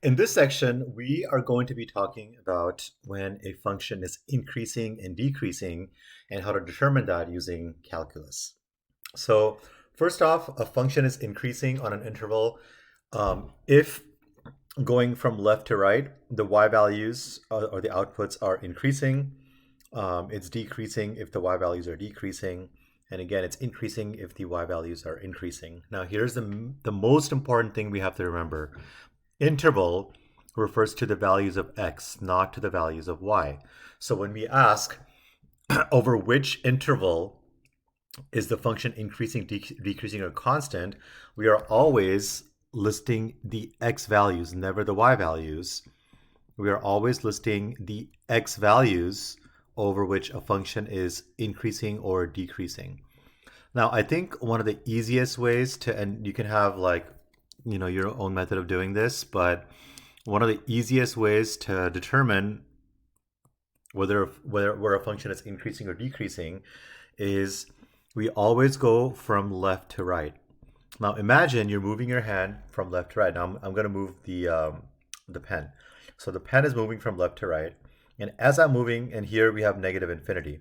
In this section, we are going to be talking about when a function is increasing and decreasing and how to determine that using calculus. So first off, a function is increasing on an interval if going from left to right, the y values or the outputs are increasing. It's decreasing if the y values are decreasing. And again, it's increasing if the y values are increasing. Now, here's the most important thing we have to remember. Interval refers to the values of x, not to the values of y. So when we ask over which interval is the function increasing, decreasing, or constant, we are always listing the x values, never the y values. We are always listing the x values over which a function is increasing or decreasing. Now, I think one of the easiest ways to, and you can have like, your own method of doing this, but one of the easiest ways to determine where a function is increasing or decreasing is we always go from left to right. Now imagine you're moving your hand from left to right. Now I'm going to move the pen. So the pen is moving from left to right. And as I'm moving, and here we have negative infinity.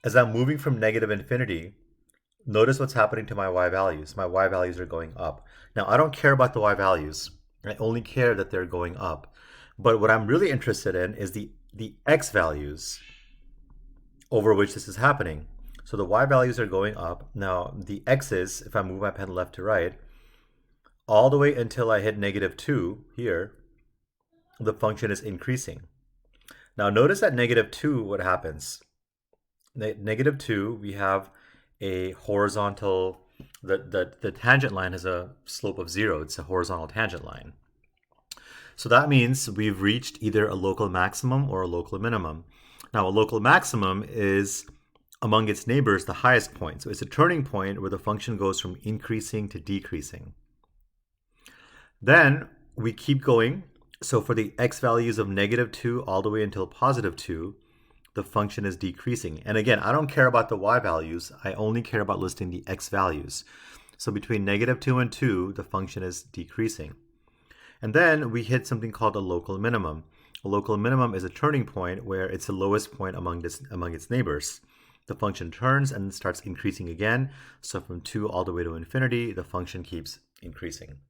As I'm moving from negative infinity, notice what's happening to my y values. My y values are going up. Now I don't care about the y values. I only care that they're going up. But what I'm really interested in is the x values over which this is happening. So the y values are going up. Now the x's, if I move my pen left to right, all the way until I hit -2 here, the function is increasing. Now notice at -2, what happens? -2, we have a horizontal, the tangent line has a slope of 0. It's a horizontal tangent line. So that means we've reached either a local maximum or a local minimum. Now a local maximum is among its neighbors the highest point. So it's a turning point where the function goes from increasing to decreasing. Then we keep going. So for the x values of -2 all the way until +2, the function is decreasing. And again, I don't care about the y values. I only care about listing the x values. So between -2 and 2, the function is decreasing. And then we hit something called a local minimum. A local minimum is a turning point where it's the lowest point among its neighbors. The function turns and starts increasing again. So from 2 all the way to infinity, the function keeps increasing.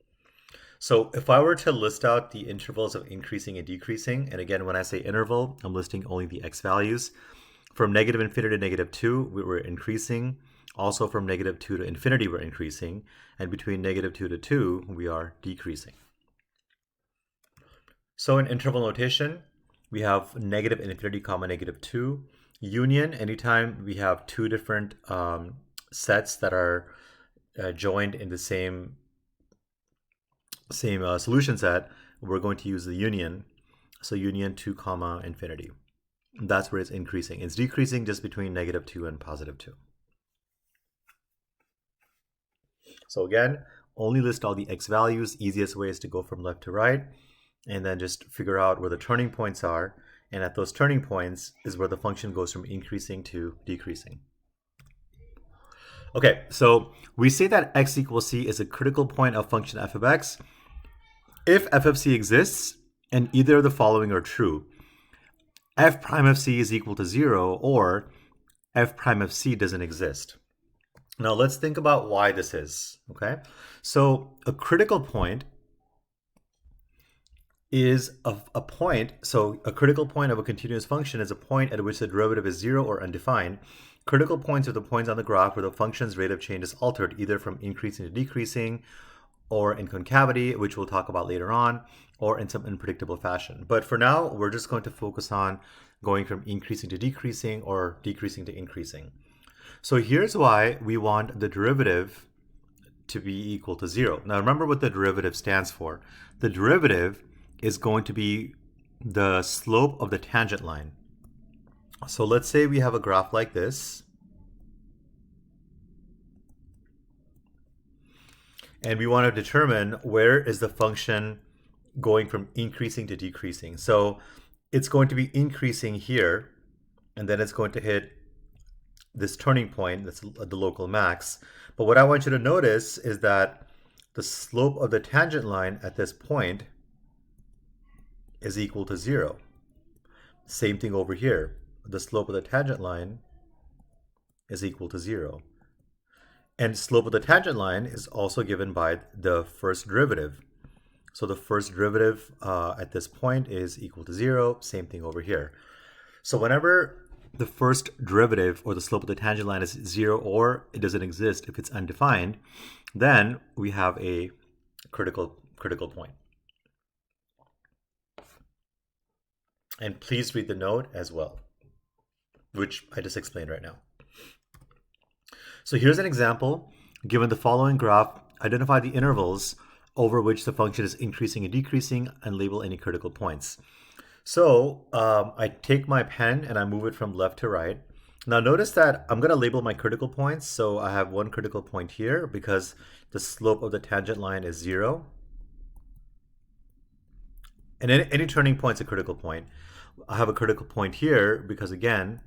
So if I were to list out the intervals of increasing and decreasing, and again, when I say interval, I'm listing only the x values. From -infinity to -2, we're increasing. Also from -2 to infinity, we're increasing. And between -2 to 2, we are decreasing. So in interval notation, we have -infinity, -2. Union, anytime we have two different sets that are joined in the same solution set, we're going to use the union. So union 2, infinity. That's where it's increasing. It's decreasing just between -2 and +2. So again, only list all the x values. Easiest way is to go from left to right and then just figure out where the turning points are. And at those turning points is where the function goes from increasing to decreasing. Okay, so we say that x equals c is a critical point of function f of x if f of c exists and either of the following are true. F prime of c is equal to 0 or f prime of c doesn't exist. Now let's think about why this is, okay? So a critical point is a point, so a critical point of a continuous function is a point at which the derivative is 0 or undefined. Critical points are the points on the graph where the function's rate of change is altered, either from increasing to decreasing, or in concavity, which we'll talk about later on, or in some unpredictable fashion. But for now, we're just going to focus on going from increasing to decreasing or decreasing to increasing. So here's why we want the derivative to be equal to 0. Now remember what the derivative stands for. The derivative is going to be the slope of the tangent line. So let's say we have a graph like this. And we want to determine where is the function going from increasing to decreasing. So it's going to be increasing here, and then it's going to hit this turning point, that's the local max. But what I want you to notice is that the slope of the tangent line at this point is equal to 0. Same thing over here. The slope of the tangent line is equal to 0. And slope of the tangent line is also given by the first derivative. So the first derivative at this point is equal to 0. Same thing over here. So whenever the first derivative or the slope of the tangent line is 0 or it doesn't exist if it's undefined, then we have a critical point. And please read the note as well, which I just explained right now. So here's an example. Given the following graph, identify the intervals over which the function is increasing and decreasing and label any critical points. So I take my pen and I move it from left to right. Now notice that I'm going to label my critical points. So I have one critical point here because the slope of the tangent line is 0. And any turning point is a critical point. I have a critical point here because, again,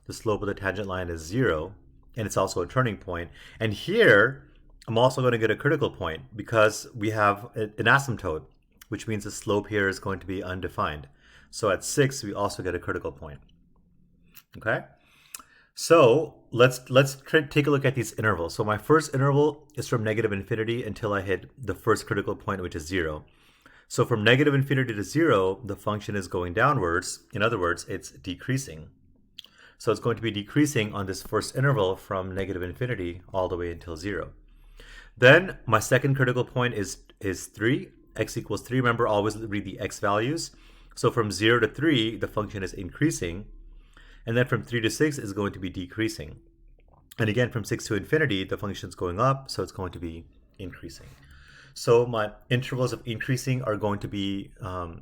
the slope of the tangent line is 0, and it's also a turning point. And here, I'm also going to get a critical point because we have an asymptote, which means the slope here is going to be undefined. So at 6, we also get a critical point. Okay? So let's take a look at these intervals. So my first interval is from negative infinity until I hit the first critical point, which is 0. So from negative infinity to 0, the function is going downwards. In other words, it's decreasing. So it's going to be decreasing on this first interval from negative infinity all the way until 0. Then my second critical point is 3. X equals 3. Remember, always read the x values. So from 0 to 3, the function is increasing. And then from 3 to 6 is going to be decreasing. And again, from 6 to infinity, the function is going up, so it's going to be increasing. So my intervals of increasing are going to be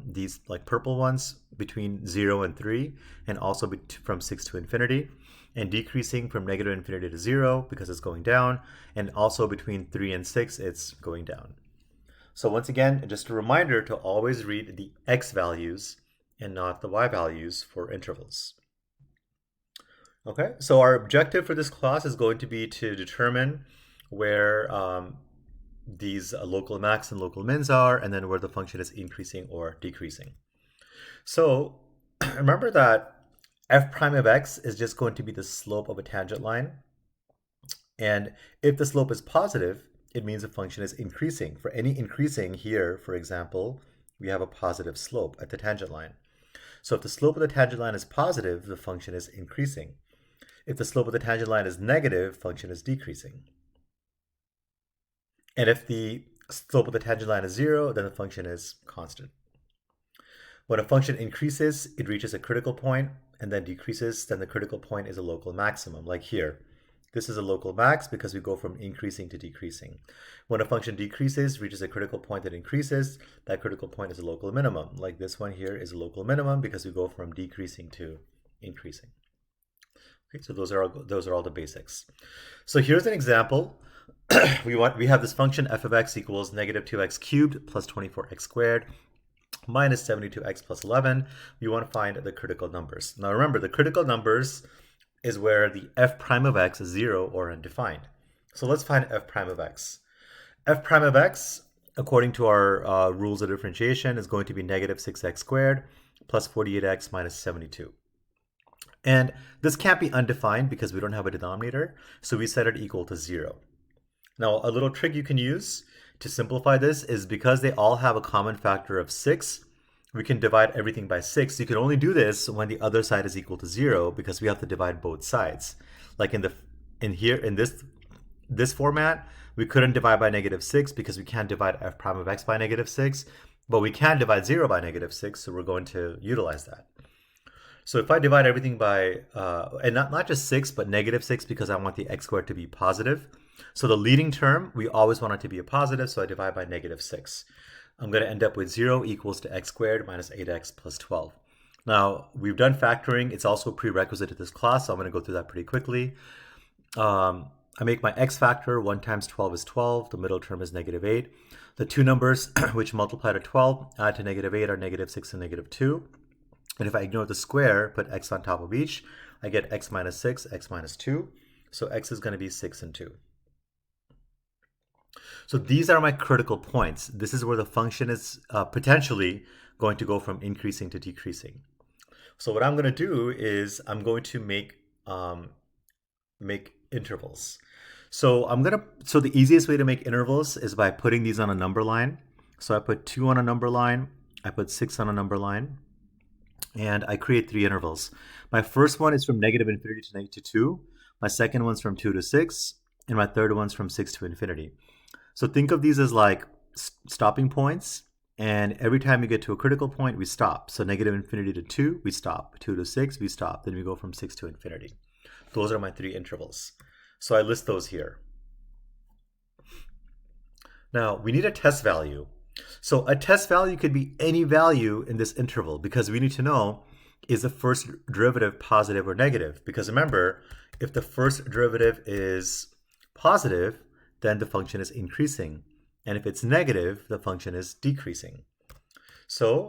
these like purple ones between 0 and 3, and also from 6 to infinity, and decreasing from negative infinity to 0 because it's going down, and also between 3 and 6, it's going down. So once again, just a reminder to always read the x values and not the y values for intervals. Okay, so our objective for this class is going to be to determine where these local max and local mins are, and then where the function is increasing or decreasing. So remember that f prime of x is just going to be the slope of a tangent line. And if the slope is positive, it means the function is increasing. For any increasing here, for example, we have a positive slope at the tangent line. So if the slope of the tangent line is positive, the function is increasing. If the slope of the tangent line is negative, function is decreasing. And if the slope of the tangent line is 0, then the function is constant. When a function increases, it reaches a critical point, and then decreases, then the critical point is a local maximum, like here. This is a local max because we go from increasing to decreasing. When a function decreases, reaches a critical point that increases, that critical point is a local minimum. Like this one here is a local minimum because we go from decreasing to increasing. Okay, so those are all the basics. So here's an example. we have this function f of x equals negative 2x cubed plus 24x squared minus 72x plus 11. We want to find the critical numbers. Now remember, the critical numbers is where the f prime of x is 0 or undefined. So let's find f prime of x. F prime of x, according to our rules of differentiation, is going to be negative 6x squared plus 48x minus 72. And this can't be undefined because we don't have a denominator, so we set it equal to 0. Now, a little trick you can use to simplify this is because they all have a common factor of 6, we can divide everything by 6. You can only do this when the other side is equal to 0 because we have to divide both sides. Like in this format, we couldn't divide by negative 6 because we can't divide f prime of x by negative 6, but we can divide 0 by negative 6, so we're going to utilize that. So if I divide everything by, and not just 6, but negative 6 because I want the x squared to be positive. So the leading term, we always want it to be a positive, so I divide by negative 6. I'm going to end up with 0 equals to x squared minus 8x plus 12. Now, we've done factoring. It's also a prerequisite to this class, so I'm going to go through that pretty quickly. I make my x factor. 1 times 12 is 12. The middle term is negative 8. The two numbers which multiply to 12 add to negative 8 are negative 6 and negative 2. And if I ignore the square, put x on top of each, I get x minus 6, x minus 2. So x is going to be 6 and 2. So these are my critical points. This is where the function is potentially going to go from increasing to decreasing. So what I'm going to do is I'm going to make intervals. So the easiest way to make intervals is by putting these on a number line. So I put 2 on a number line, I put 6 on a number line, and I create 3 intervals. My first one is from negative infinity to negative 2. My second one's from 2 to 6, and my third one's from 6 to infinity. So think of these as like stopping points, and every time you get to a critical point, we stop. So negative infinity to 2, we stop. 2 to 6, we stop. Then we go from 6 to infinity. Those are my 3 intervals. So I list those here. Now, we need a test value. So a test value could be any value in this interval because we need to know, is the first derivative positive or negative? Because remember, if the first derivative is positive, then the function is increasing. And if it's negative, the function is decreasing. So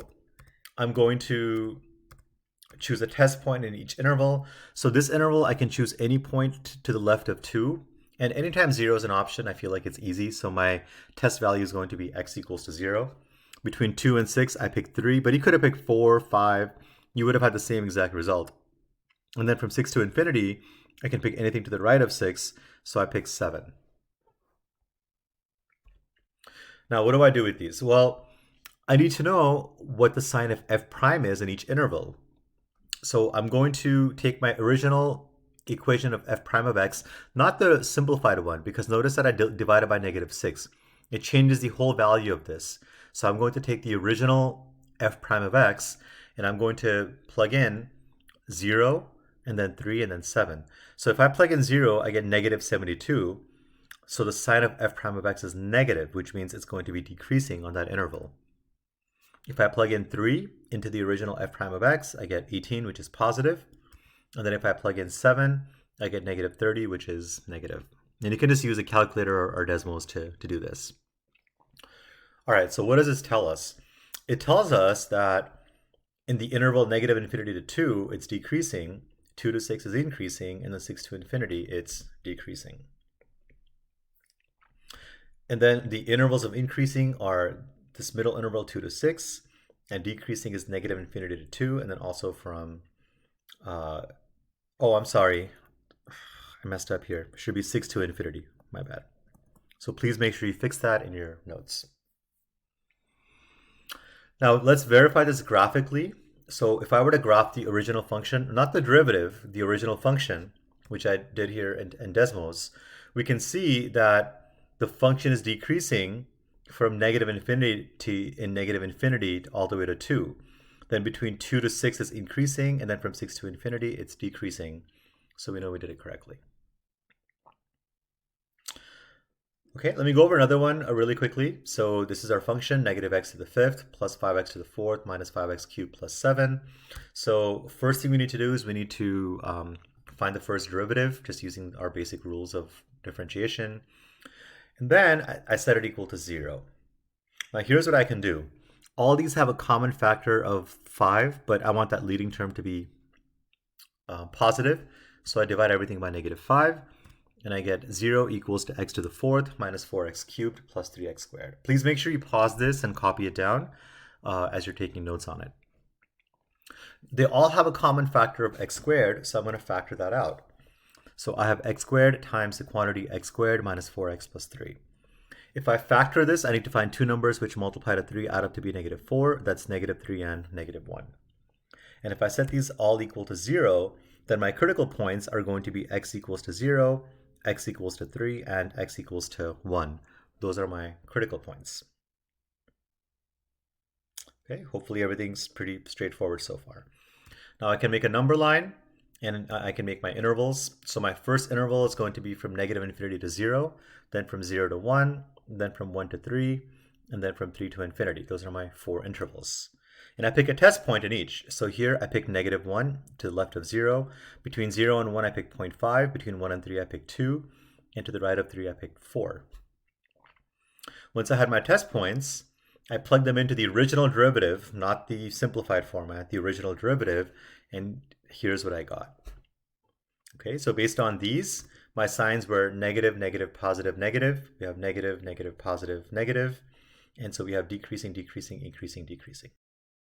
I'm going to choose a test point in each interval. So this interval, I can choose any point to the left of 2. And anytime 0 is an option, I feel like it's easy. So my test value is going to be x equals to 0. Between 2 and 6, I picked 3, but you could have picked 4, 5. You would have had the same exact result. And then from 6 to infinity, I can pick anything to the right of 6, so I pick 7. Now, what do I do with these? Well, I need to know what the sign of f prime is in each interval. So I'm going to take my original equation of f prime of x, not the simplified one, because notice that I divided by negative 6. It changes the whole value of this. So I'm going to take the original f prime of x, and I'm going to plug in 0, and then 3, and then 7. So if I plug in 0, I get negative 72. So the sign of f prime of x is negative, which means it's going to be decreasing on that interval. If I plug in 3 into the original f prime of x, I get 18, which is positive. And then if I plug in 7, I get negative 30, which is negative. And you can just use a calculator or Desmos to do this. All right, so what does this tell us? It tells us that in the interval negative infinity to 2, it's decreasing. 2 to 6 is increasing, and then 6 to infinity, it's decreasing. And then the intervals of increasing are this middle interval 2 to 6, and decreasing is negative infinity to 2, and then also from, oh, I'm sorry, I messed up here. It should be 6 to infinity, my bad. So please make sure you fix that in your notes. Now let's verify this graphically. So if I were to graph the original function, not the derivative, the original function, which I did here in Desmos, we can see that the function is decreasing from negative infinity all the way to 2. Then between 2 to 6 is increasing, and then from 6 to infinity, it's decreasing. So we know we did it correctly. Okay, let me go over another one really quickly. So this is our function, negative x to the 5th plus 5x to the 4th minus 5x cubed plus 7. So first thing we need to do is we need to find the first derivative, just using our basic rules of differentiation. And then I set it equal to 0. Now here's what I can do. All these have a common factor of 5, but I want that leading term to be positive. So I divide everything by negative 5. And I get 0 equals to x to the 4th minus 4x cubed plus 3x squared. Please make sure you pause this and copy it down as you're taking notes on it. They all have a common factor of x squared, so I'm going to factor that out. So I have x squared times the quantity x squared minus 4x plus 3. If I factor this, I need to find two numbers which multiply to 3 add up to be negative 4. That's negative 3 and negative 1. And if I set these all equal to 0, then my critical points are going to be x equals to 0, x equals to 3, and x equals to 1. Those are my critical points. Okay, hopefully everything's pretty straightforward so far. Now I can make a number line, and I can make my intervals. So my first interval is going to be from negative infinity to 0, then from 0 to 1, then from 1 to 3, and then from 3 to infinity. Those are my 4 intervals. And I pick a test point in each. So here I pick negative 1 to the left of 0. Between 0 and 1 I pick 0.5. Between 1 and 3 I pick 2. And to the right of 3 I pick 4. Once I had my test points, I plugged them into the original derivative, not the simplified format, the original derivative, and here's what I got. Okay, so based on these, my signs were negative, negative, positive, negative. We have negative, negative, positive, negative. And so we have decreasing, decreasing, increasing, decreasing.